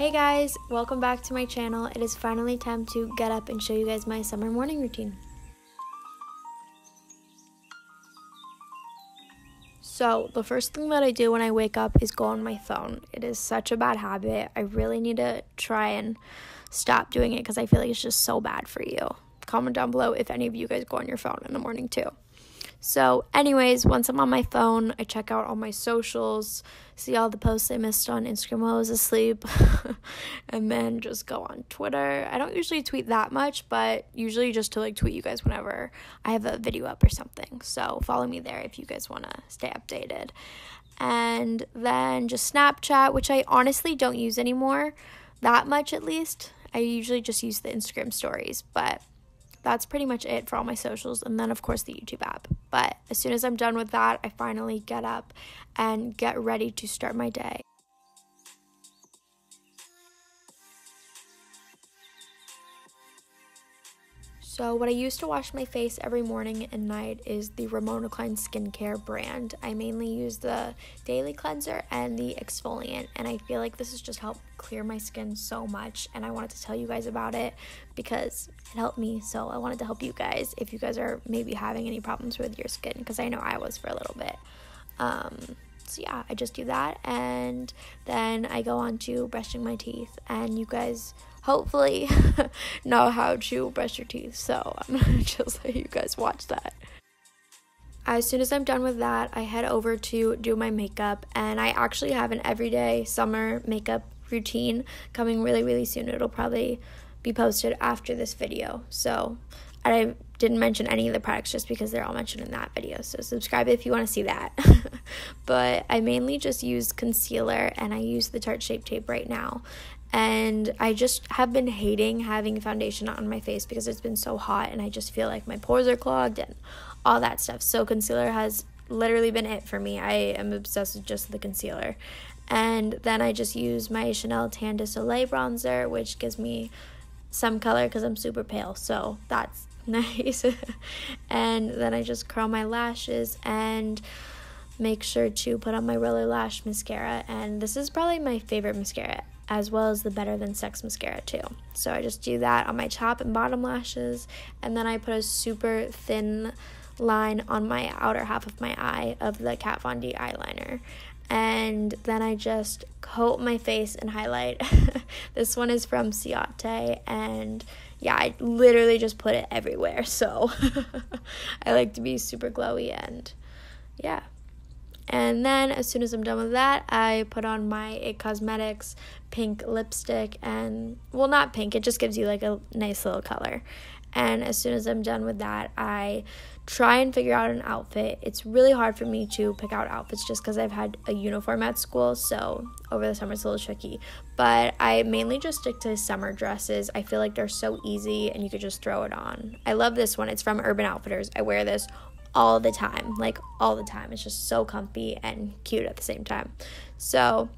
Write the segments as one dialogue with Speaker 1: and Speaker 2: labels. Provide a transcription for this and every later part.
Speaker 1: Hey guys, welcome back to my channel. It is finally time to get up and show you guys my summer morning routine. So the first thing that I do when I wake up is go on my phone. It is such a bad habit. I really need to try and stop doing it because I feel like it's just so bad for you. Comment down below if any of you guys go on your phone in the morning too. So anyways, once I'm on my phone, I check out all my socials, see all the posts I missed on Instagram while I was asleep, and then just go on Twitter. I don't usually tweet that much, but usually just to tweet you guys whenever I have a video up or something. So follow me there if you guys want to stay updated. And then just Snapchat, which I honestly don't use anymore, that much at least. I usually just use the Instagram stories, but that's pretty much it for all my socials, and then of course the YouTube app. But as soon as I'm done with that, I finally get up and get ready to start my day. So what I use to wash my face every morning and night is the Ramona Klein skincare brand. I mainly use the daily cleanser and the exfoliant, and I feel like this has just helped clear my skin so much, and I wanted to tell you guys about it because it helped me, so I wanted to help you guys if you guys are maybe having any problems with your skin, because I know I was for a little bit. So yeah, I just do that, and then I go on to brushing my teeth, and you guys hopefully know how to brush your teeth, so I'm gonna just let you guys watch that. As soon as I'm done with that, I head over to do my makeup, and I actually have an everyday summer makeup routine coming really soon. It'll probably be posted after this video, so I didn't mention any of the products just because they're all mentioned in that video, so subscribe if you want to see that. But I mainly just use concealer, and I use the Tarte Shape Tape right now. And I just have been hating having foundation on my face because it's been so hot, and I just feel like my pores are clogged and all that stuff. So concealer has literally been it for me. I am obsessed with just the concealer. And then I just use my Chanel Tan de Soleil bronzer, which gives me some color because I'm super pale, so that's nice. And then I just curl my lashes and make sure to put on my roller lash mascara, and this is probably my favorite mascara, as well as the Better Than Sex mascara too. So I just do that on my top and bottom lashes, and then I put a super thin line on my outer half of my eye of the Kat Von D eyeliner, and then I just coat my face in highlight. This one is from Ciate, and yeah, I literally just put it everywhere, so I like to be super glowy, and yeah. And then as soon as I'm done with that, I put on my IT Cosmetics pink lipstick, and well, not pink, it just gives you a nice little color. And as soon as I'm done with that, I try and figure out an outfit. It's really hard for me to pick out outfits just because I've had a uniform at school, so over the summer it's a little tricky. But I mainly just stick to summer dresses. I feel like they're so easy and you could just throw it on. I love this one. It's from Urban Outfitters. I wear this all the time, all the time. It's just so comfy and cute at the same time. So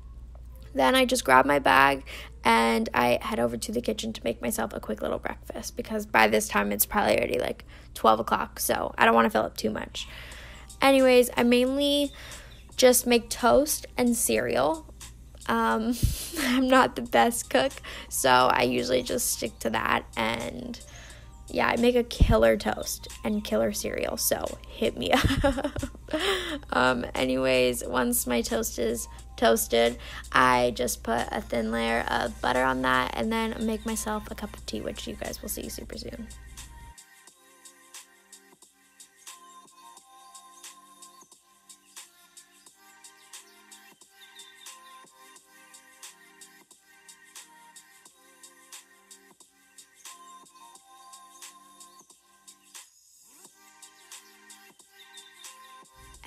Speaker 1: then I just grab my bag and I head over to the kitchen to make myself a quick little breakfast, because by this time it's probably already 12 o'clock, so I don't want to fill up too much. Anyways, I mainly just make toast and cereal. I'm not the best cook, so I usually just stick to that, and yeah, I make a killer toast and killer cereal, so hit me up. Anyways, once my toast is toasted, I just put a thin layer of butter on that, and then make myself a cup of tea, which you guys will see super soon.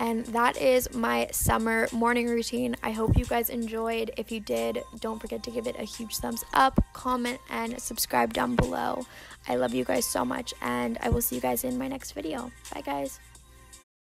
Speaker 1: And that is my summer morning routine. I hope you guys enjoyed. If you did, don't forget to give it a huge thumbs up, comment, and subscribe down below. I love you guys so much, and I will see you guys in my next video. Bye, guys.